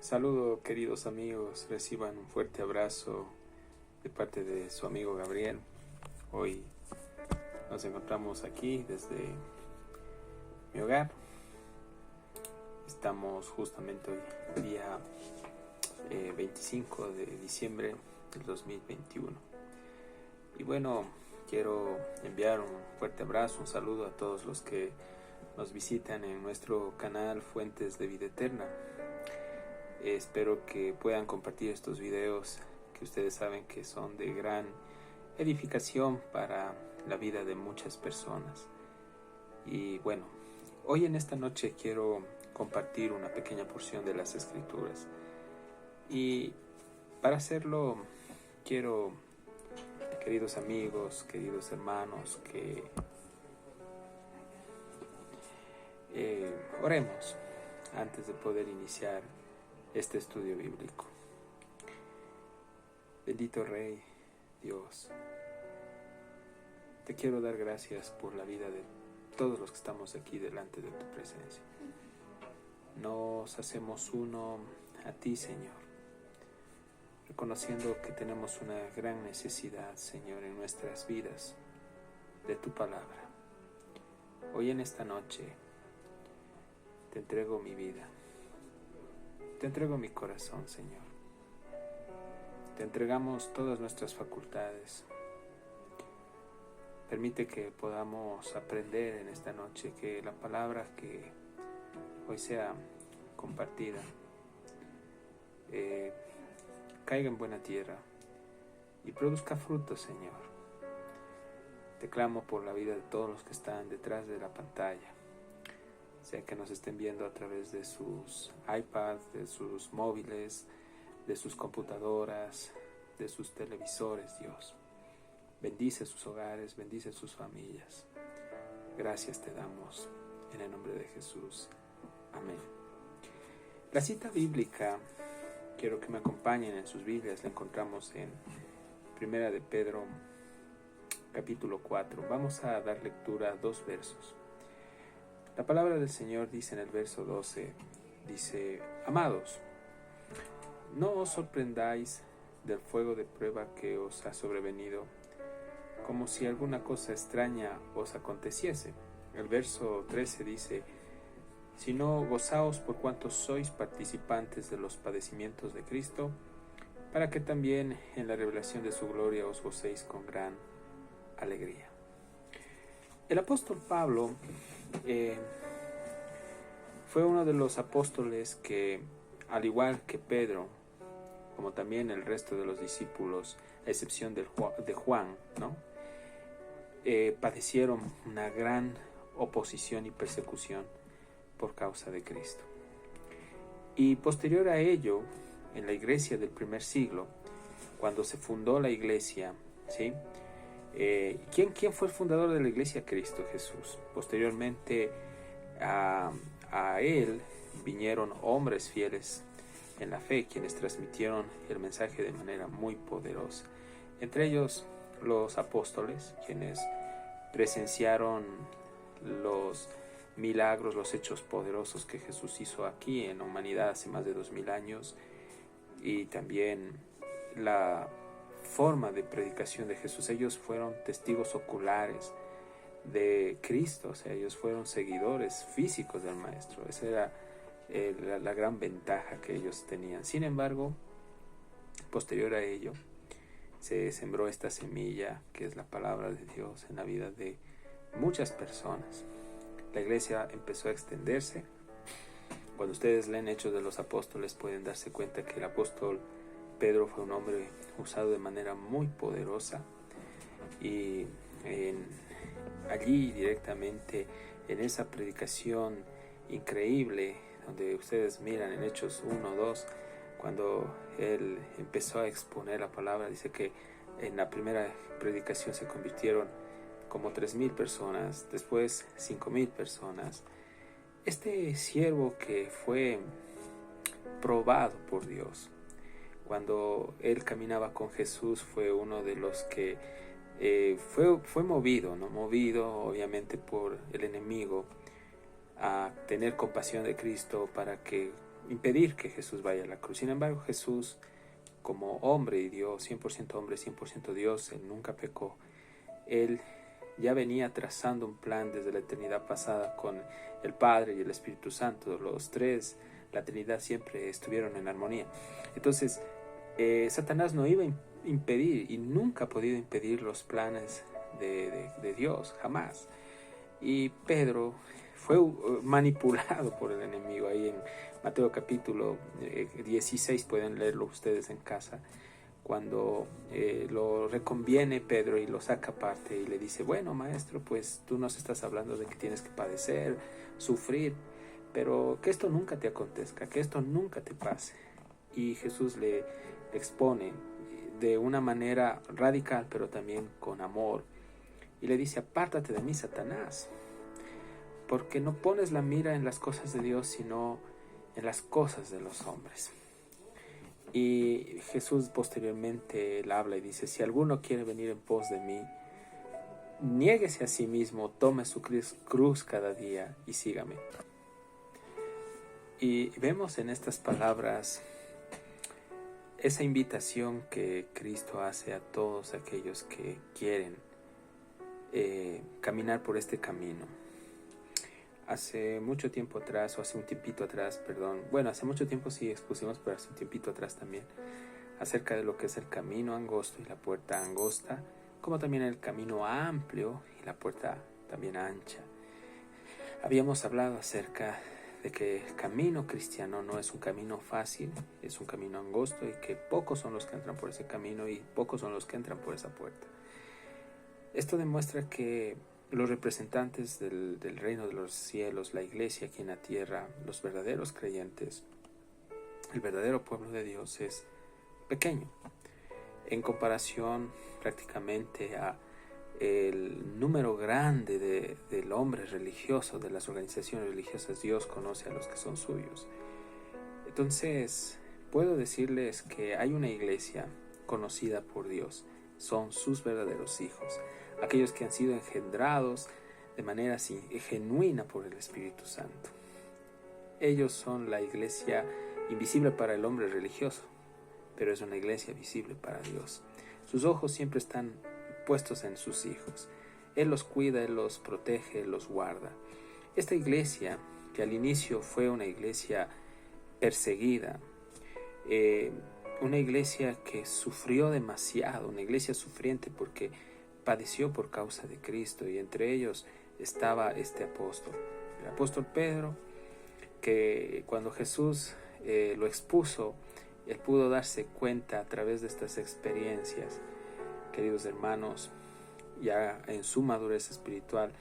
Saludo, queridos amigos, reciban un fuerte abrazo de parte de su amigo Gabriel. Hoy nos encontramos aquí desde mi hogar. Estamos justamente hoy, día 25 de diciembre del 2021. Y bueno, quiero enviar un fuerte abrazo, un saludo a todos los que nos visitan en nuestro canal Fuentes de Vida Eterna. Espero que puedan compartir estos videos que ustedes saben que son de gran edificación para la vida de muchas personas. Y bueno, hoy en esta noche quiero compartir una pequeña porción de las Escrituras. Y para hacerlo quiero, queridos amigos, queridos hermanos, que oremos antes de poder iniciar este estudio bíblico. Bendito Rey, Dios, te quiero dar gracias por la vida de todos los que estamos aquí delante de tu presencia. Nos hacemos uno a ti, Señor, reconociendo que tenemos una gran necesidad, Señor, en nuestras vidas de tu palabra. Hoy en esta noche te entrego mi vida. Te entrego mi corazón, Señor. Te entregamos todas nuestras facultades. Permite que podamos aprender en esta noche, que la palabra que hoy sea compartida caiga en buena tierra y produzca frutos, Señor. Te clamo por la vida de todos los que están detrás de la pantalla, sea que nos estén viendo a través de sus iPads, de sus móviles, de sus computadoras, de sus televisores, Dios. Bendice sus hogares, bendice sus familias. Gracias te damos en el nombre de Jesús. Amén. La cita bíblica, quiero que me acompañen en sus Biblias, la encontramos en Primera de Pedro, capítulo 4. Vamos a dar lectura a 2 versos. La palabra del Señor dice en el verso 12, dice: Amados, no os sorprendáis del fuego de prueba que os ha sobrevenido, como si alguna cosa extraña os aconteciese. El verso 13 dice: Sino gozaos por cuanto sois participantes de los padecimientos de Cristo, para que también en la revelación de su gloria os gocéis con gran alegría. El apóstol Pablo fue uno de los apóstoles que, al igual que Pedro, como también el resto de los discípulos, a excepción de Juan, ¿no? Padecieron una gran oposición y persecución por causa de Cristo. Y posterior a ello, en la iglesia del primer siglo, cuando se fundó la iglesia, ¿sí? ¿Quién fue el fundador de la iglesia? Cristo Jesús. Posteriormente a él vinieron hombres fieles en la fe, quienes transmitieron el mensaje de manera muy poderosa. Entre ellos los apóstoles, quienes presenciaron los milagros, los hechos poderosos que Jesús hizo aquí en la humanidad hace más de 2000 años, y también la forma de predicación de Jesús. Ellos fueron testigos oculares de Cristo, o sea, ellos fueron seguidores físicos del Maestro. Esa era la gran ventaja que ellos tenían. Sin embargo, posterior a ello, se sembró esta semilla que es la palabra de Dios en la vida de muchas personas. La iglesia empezó a extenderse. Cuando ustedes leen Hechos de los Apóstoles pueden darse cuenta que el apóstol Pedro fue un hombre usado de manera muy poderosa, y allí directamente en esa predicación increíble, donde ustedes miran en Hechos 1, 2, cuando él empezó a exponer la palabra, dice que en la primera predicación se convirtieron como 3,000 personas, después 5,000 personas. Este siervo que fue probado por Dios, cuando él caminaba con Jesús, fue uno de los que fue movido obviamente por el enemigo, a tener compasión de Cristo para que impedir que Jesús vaya a la cruz. Sin embargo, Jesús, como hombre y Dios, 100% hombre, 100% Dios, Él nunca pecó. Él ya venía trazando un plan desde la eternidad pasada con el Padre y el Espíritu Santo. Los tres, la Trinidad, siempre estuvieron en armonía. Entonces, Satanás no iba a impedir y nunca ha podido impedir los planes de Dios, jamás. Y Pedro fue manipulado por el enemigo. Ahí en Mateo capítulo 16, pueden leerlo ustedes en casa, cuando lo reconviene Pedro y lo saca aparte y le dice: bueno, maestro, pues tú nos estás hablando de que tienes que padecer, sufrir, pero que esto nunca te acontezca, que esto nunca te pase. Y Jesús le expone de una manera radical, pero también con amor, y le dice: apártate de mí, Satanás, porque no pones la mira en las cosas de Dios, sino en las cosas de los hombres. Y Jesús posteriormente le habla y dice: si alguno quiere venir en pos de mí, niéguese a sí mismo, tome su cruz cada día y sígame. Y vemos en estas palabras esa invitación que Cristo hace a todos aquellos que quieren caminar por este camino. Hace mucho tiempo atrás, o hace un tiempito atrás, perdón, bueno, hace mucho tiempo sí expusimos, pero hace un tiempito atrás también, acerca de lo que es el camino angosto y la puerta angosta, como también el camino amplio y la puerta también ancha. Habíamos hablado acerca de que el camino cristiano no es un camino fácil, es un camino angosto, y que pocos son los que entran por ese camino y pocos son los que entran por esa puerta. Esto demuestra que los representantes del reino de los cielos, la iglesia aquí en la tierra, los verdaderos creyentes, el verdadero pueblo de Dios, es pequeño en comparación prácticamente a el número grande del hombre religioso, de las organizaciones religiosas. Dios conoce a los que son suyos. Entonces, puedo decirles que hay una iglesia conocida por Dios. Son sus verdaderos hijos, aquellos que han sido engendrados de manera genuina por el Espíritu Santo. Ellos son la iglesia invisible para el hombre religioso, pero es una iglesia visible para Dios. Sus ojos siempre están puestos en sus hijos. Él los cuida, Él los protege, Él los guarda. Esta iglesia, que al inicio fue una iglesia perseguida, una iglesia que sufrió demasiado, una iglesia sufriente porque padeció por causa de Cristo, y entre ellos estaba este apóstol, el apóstol Pedro, que cuando Jesús lo expuso, él pudo darse cuenta a través de estas experiencias, queridos hermanos, ya en su madurez espiritual,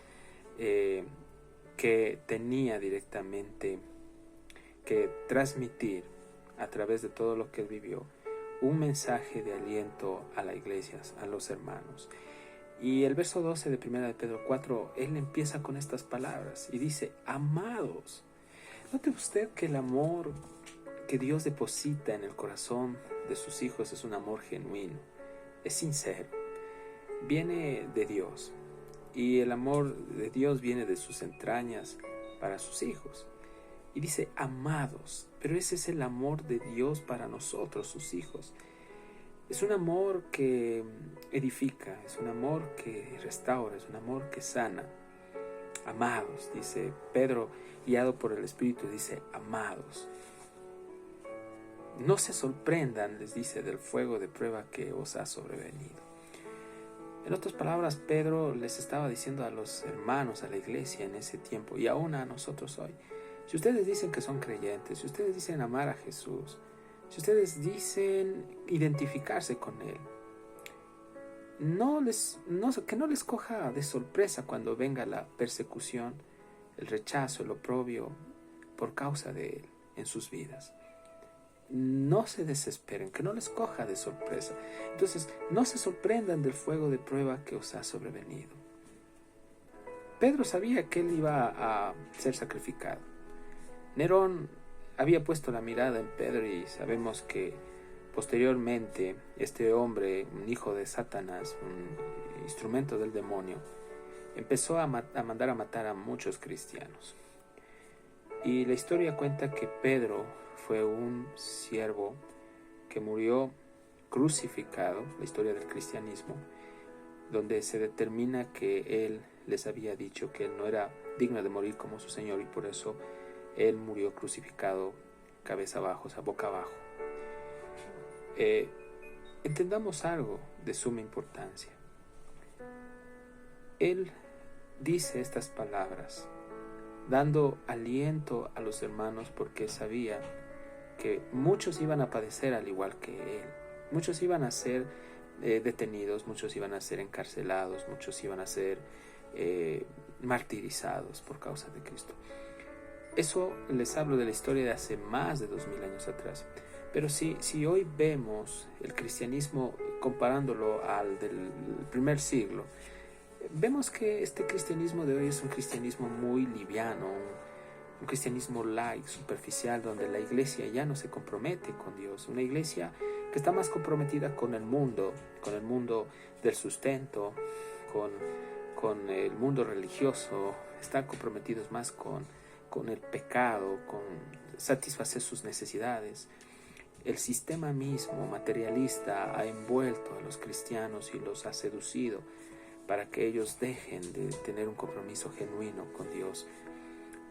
que tenía directamente que transmitir a través de todo lo que él vivió un mensaje de aliento a la iglesia, a los hermanos. Y el verso 12 de 1 de Pedro 4, él empieza con estas palabras y dice: amados. Note usted que el amor que Dios deposita en el corazón de sus hijos es un amor genuino, es sincero, viene de Dios, y el amor de Dios viene de sus entrañas para sus hijos. Y dice amados, pero ese es el amor de Dios para nosotros, sus hijos. Es un amor que edifica, es un amor que restaura, es un amor que sana. Amados, dice Pedro, guiado por el Espíritu, dice amados. No se sorprendan, les dice, del fuego de prueba que os ha sobrevenido. En otras palabras, Pedro les estaba diciendo a los hermanos, a la iglesia en ese tiempo, y aún a nosotros hoy: si ustedes dicen que son creyentes, si ustedes dicen amar a Jesús, si ustedes dicen identificarse con Él, que no les coja de sorpresa cuando venga la persecución, el rechazo, el oprobio por causa de Él en sus vidas. No se desesperen, que no les coja de sorpresa. Entonces, no se sorprendan del fuego de prueba que os ha sobrevenido. Pedro sabía que él iba a ser sacrificado. Nerón había puesto la mirada en Pedro, y sabemos que posteriormente este hombre, un hijo de Satanás, un instrumento del demonio, empezó a mandar a matar a muchos cristianos. Y la historia cuenta que Pedro fue un siervo que murió crucificado, la historia del cristianismo, donde se determina que él les había dicho que él no era digno de morir como su Señor, y por eso él murió crucificado cabeza abajo, o sea, boca abajo. Entendamos algo de suma importancia. Él dice estas palabras dando aliento a los hermanos, porque sabía que muchos iban a padecer al igual que él. Muchos iban a ser detenidos, muchos iban a ser encarcelados, muchos iban a ser martirizados por causa de Cristo. Eso les hablo de la historia de hace más de 2000 años atrás. Pero si hoy vemos el cristianismo comparándolo al del primer siglo, vemos que este cristianismo de hoy es un cristianismo muy liviano, un cristianismo light, superficial, donde la iglesia ya no se compromete con Dios. Una iglesia que está más comprometida con el mundo del sustento, con el mundo religioso. Están comprometidos más con el pecado, con satisfacer sus necesidades. El sistema mismo materialista ha envuelto a los cristianos y los ha seducido para que ellos dejen de tener un compromiso genuino con Dios.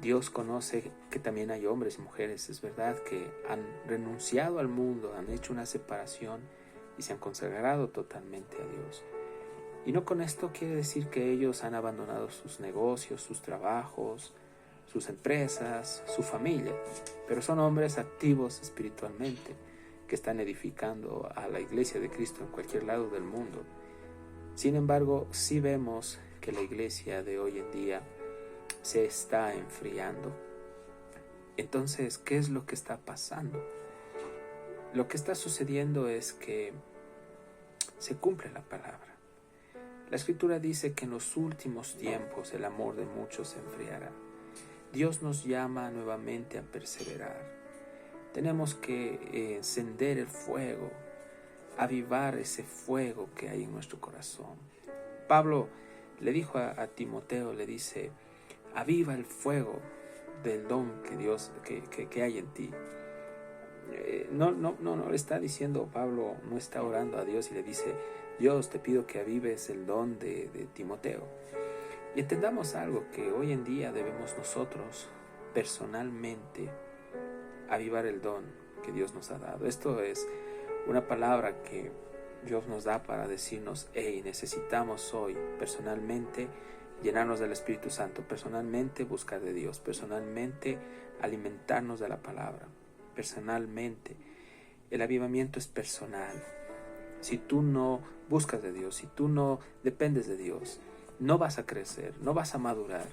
Dios conoce que también hay hombres y mujeres, es verdad, que han renunciado al mundo, han hecho una separación y se han consagrado totalmente a Dios. Y no con esto quiere decir que ellos han abandonado sus negocios, sus trabajos, sus empresas, su familia, pero son hombres activos espiritualmente que están edificando a la iglesia de Cristo en cualquier lado del mundo. Sin embargo, sí vemos que la iglesia de hoy en día se está enfriando. Entonces, ¿qué es lo que está pasando? Lo que está sucediendo es que se cumple la palabra. La Escritura dice que en los últimos tiempos el amor de muchos se enfriará. Dios nos llama nuevamente a perseverar. Tenemos que encender el fuego, avivar ese fuego que hay en nuestro corazón. Pablo le dijo a Timoteo, le dice: aviva el fuego del don que Dios que hay en ti. No le está diciendo, Pablo no está orando a Dios y le dice: Dios, te pido que avives el don de Timoteo. Y entendamos algo, que hoy en día debemos nosotros personalmente avivar el don que Dios nos ha dado. Esto es una palabra que Dios nos da para decirnos: hey, necesitamos hoy personalmente llenarnos del Espíritu Santo, personalmente buscar de Dios, personalmente alimentarnos de la palabra, personalmente. El avivamiento es personal. Si tú no buscas de Dios, si tú no dependes de Dios, no vas a crecer, no vas a madurar.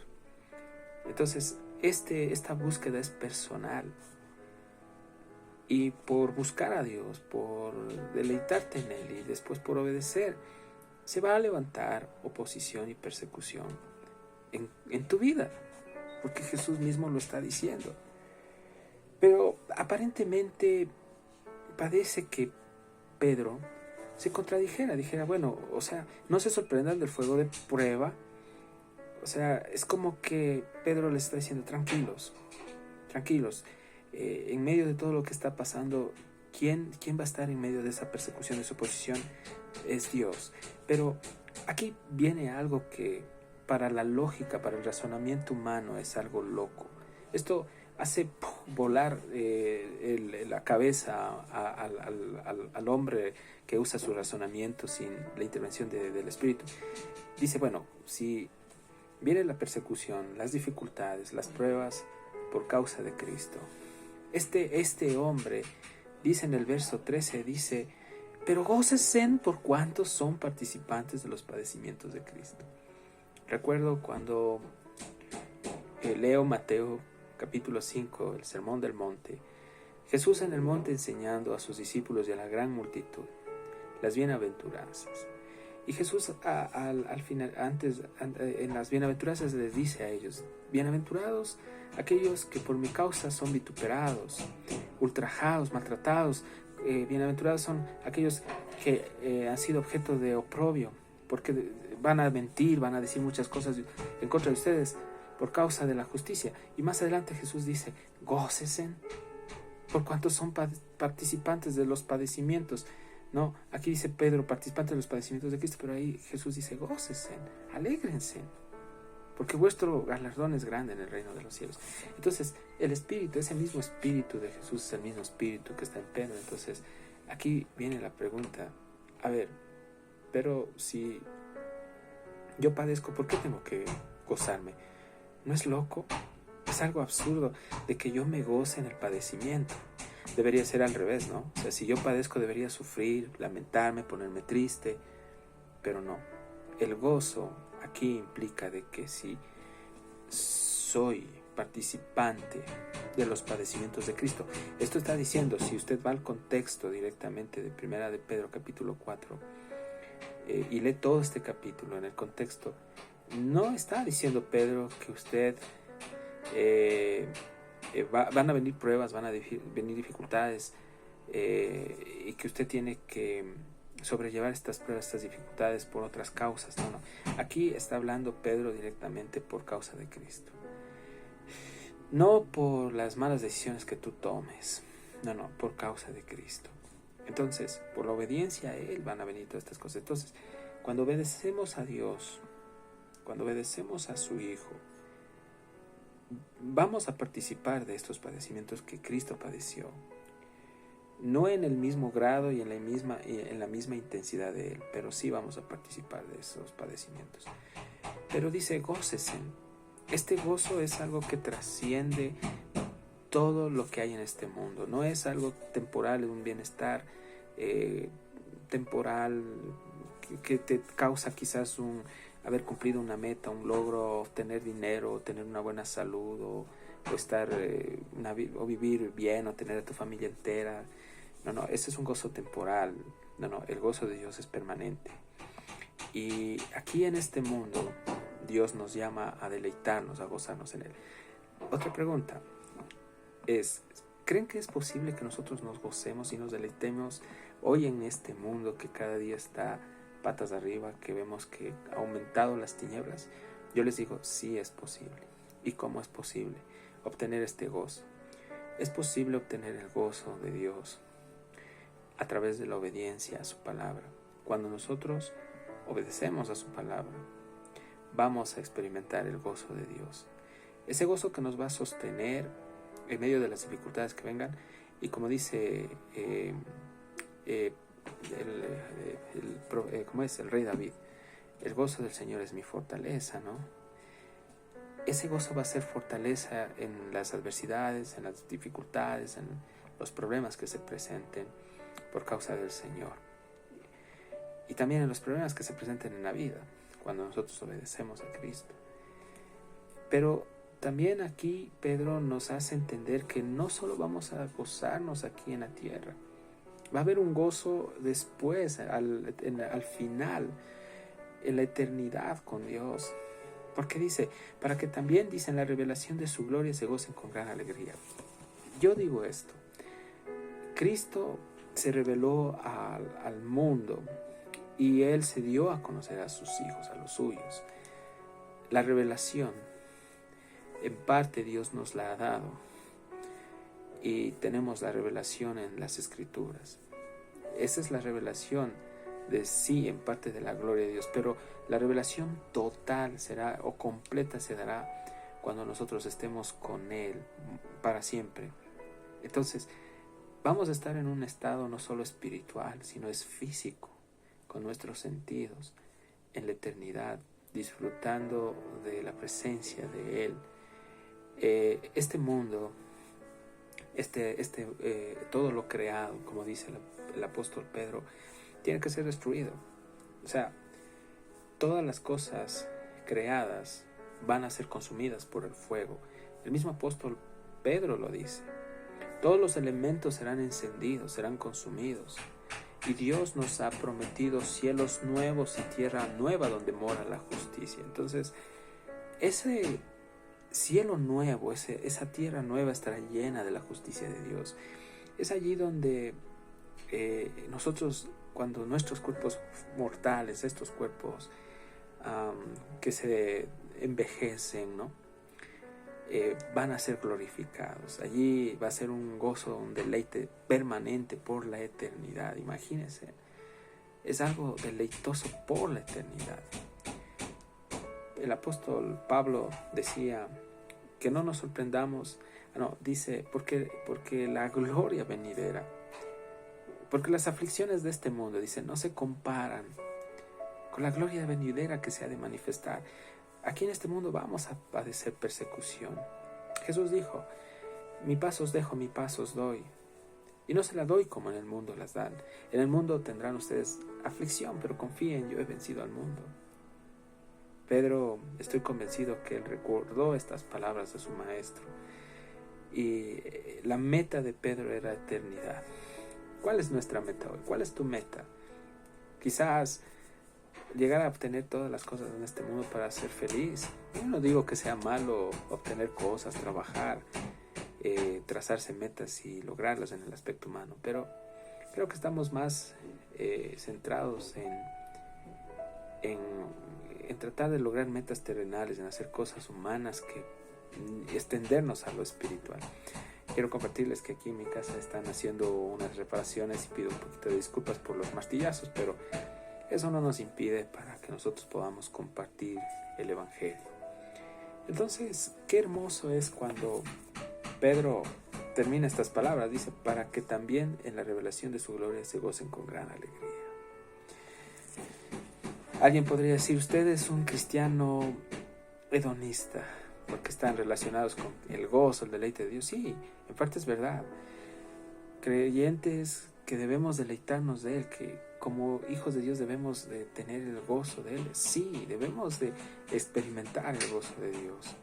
Entonces, esta búsqueda es personal. Y por buscar a Dios, por deleitarte en Él y después por obedecer, se va a levantar oposición y persecución en tu vida, porque Jesús mismo lo está diciendo. Pero aparentemente parece que Pedro se contradijera, dijera: bueno, o sea, no se sorprendan del fuego de prueba. O sea, es como que Pedro les está diciendo: tranquilos, en medio de todo lo que está pasando, ¿quién va a estar en medio de esa persecución, de su oposición? Es Dios. Pero aquí viene algo que para la lógica, para el razonamiento humano es algo loco. Esto hace volar la cabeza al hombre que usa su razonamiento sin la intervención del Espíritu. Dice: bueno, si viene la persecución, las dificultades, las pruebas por causa de Cristo, este hombre dice en el verso 13, dice: pero gócense por cuantos son participantes de los padecimientos de Cristo. Recuerdo cuando leo Mateo capítulo 5, el Sermón del Monte. Jesús en el monte enseñando a sus discípulos y a la gran multitud las bienaventuranzas. Y Jesús al final, en las bienaventuranzas les dice a ellos: bienaventurados aquellos que por mi causa son vituperados, ultrajados, maltratados. Bienaventurados son aquellos que han sido objeto de oprobio, porque van a mentir, van a decir muchas cosas en contra de ustedes por causa de la justicia. Y más adelante Jesús dice: gócesen, por cuanto son participantes de los padecimientos. No, aquí dice Pedro, participantes de los padecimientos de Cristo, pero ahí Jesús dice, gócense, alégrense, porque vuestro galardón es grande en el reino de los cielos. Entonces, el Espíritu, ese mismo Espíritu de Jesús es el mismo Espíritu que está en Pedro. Entonces, aquí viene la pregunta, a ver, pero si yo padezco, ¿por qué tengo que gozarme? ¿No es loco? Es algo absurdo de que yo me goce en el padecimiento. Debería ser al revés, ¿no? O sea, si yo padezco debería sufrir, lamentarme, ponerme triste, pero no. El gozo aquí implica de que si soy participante de los padecimientos de Cristo, esto está diciendo, si usted va al contexto directamente de Primera de Pedro capítulo 4 y lee todo este capítulo en el contexto, no está diciendo Pedro que usted van a venir pruebas, van a venir dificultades y que usted tiene que sobrellevar estas pruebas, estas dificultades por otras causas. No. Aquí está hablando Pedro directamente por causa de Cristo. No por las malas decisiones que tú tomes. No, por causa de Cristo. Entonces, por la obediencia a Él van a venir todas estas cosas. Entonces, cuando obedecemos a Dios, cuando obedecemos a su Hijo, vamos a participar de estos padecimientos que Cristo padeció. No en el mismo grado y en la misma intensidad de Él, pero sí vamos a participar de esos padecimientos. Pero dice, gócesen. Este gozo es algo que trasciende todo lo que hay en este mundo. No es algo temporal, es un bienestar temporal que te causa quizás haber cumplido una meta, un logro, tener dinero, tener una buena salud, o estar o vivir bien, o tener a tu familia entera. No, ese es un gozo temporal. No, el gozo de Dios es permanente. Y aquí en este mundo, Dios nos llama a deleitarnos, a gozarnos en Él. Otra pregunta es, ¿creen que es posible que nosotros nos gocemos y nos deleitemos hoy en este mundo que cada día está patas arriba, que vemos que ha aumentado las tinieblas? Yo les digo, sí es posible. ¿Y cómo es posible obtener este gozo? Es posible obtener el gozo de Dios a través de la obediencia a su palabra. Cuando nosotros obedecemos a su palabra, vamos a experimentar el gozo de Dios. Ese gozo que nos va a sostener en medio de las dificultades que vengan. Y como dice ¿cómo es? El rey David, el gozo del Señor es mi fortaleza, ¿no? Ese gozo va a ser fortaleza en las adversidades, en las dificultades, en los problemas que se presenten por causa del Señor. Y también en los problemas que se presenten en la vida, cuando nosotros obedecemos a Cristo. Pero también aquí Pedro nos hace entender que no solo vamos a gozarnos aquí en la tierra, va a haber un gozo después, al final, en la eternidad con Dios. Porque dice, para que también, dice, en la revelación de su gloria se gocen con gran alegría. Yo digo esto, Cristo se reveló al mundo y Él se dio a conocer a sus hijos, a los suyos. La revelación, en parte Dios nos la ha dado y tenemos la revelación en las Escrituras. Esa es la revelación de sí, en parte de la gloria de Dios, pero la revelación total será, o completa se dará, cuando nosotros estemos con Él para siempre. Entonces, vamos a estar en un estado no solo espiritual, sino es físico, con nuestros sentidos, en la eternidad, disfrutando de la presencia de Él. Este mundo, todo lo creado, como dice el apóstol Pedro, tiene que ser destruido. O sea, todas las cosas creadas van a ser consumidas por el fuego. El mismo apóstol Pedro lo dice. Todos los elementos serán encendidos, serán consumidos. Y Dios nos ha prometido cielos nuevos y tierra nueva donde mora la justicia. Entonces, ese cielo nuevo, esa tierra nueva estará llena de la justicia de Dios. Es allí donde nosotros, cuando nuestros cuerpos mortales, estos cuerpos que se envejecen, ¿no? van a ser glorificados. Allí va a ser un gozo, un deleite permanente por la eternidad. Imagínense, es algo deleitoso por la eternidad. El apóstol Pablo decía que no nos sorprendamos, dice, porque la gloria venidera, porque las aflicciones de este mundo, dice, no se comparan con la gloria venidera que se ha de manifestar. Aquí en este mundo vamos a padecer persecución. Jesús dijo, mi paz os dejo, mi paz os doy. Y no se la doy como en el mundo las dan. En el mundo tendrán ustedes aflicción, pero confíen, yo he vencido al mundo. Pedro, estoy convencido que él recordó estas palabras de su maestro. Y la meta de Pedro era eternidad. ¿Cuál es nuestra meta hoy? ¿Cuál es tu meta? Quizás llegar a obtener todas las cosas en este mundo para ser feliz. Yo no digo que sea malo obtener cosas, trabajar, trazarse metas y lograrlas en el aspecto humano, pero creo que estamos más centrados en tratar de lograr metas terrenales, en hacer cosas humanas, que extendernos a lo espiritual. Quiero compartirles que aquí en mi casa están haciendo unas reparaciones y pido un poquito de disculpas por los martillazos, pero eso no nos impide para que nosotros podamos compartir el Evangelio. Entonces, qué hermoso es cuando Pedro termina estas palabras. Dice, para que también en la revelación de su gloria se gocen con gran alegría. Alguien podría decir, usted es un cristiano hedonista, porque están relacionados con el gozo, el deleite de Dios. Sí, en parte es verdad. Creyentes que debemos deleitarnos de Él, que como hijos de Dios debemos de tener el gozo de Él. Sí, debemos de experimentar el gozo de Dios.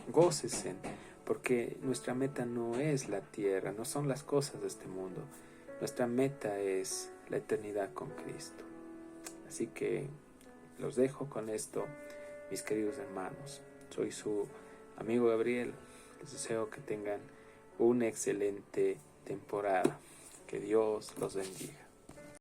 Gócesen, porque nuestra meta no es la tierra, no son las cosas de este mundo. Nuestra meta es la eternidad con Cristo. Así que los dejo con esto, mis queridos hermanos. Soy su amigo Gabriel. Les deseo que tengan una excelente temporada. Que Dios los bendiga.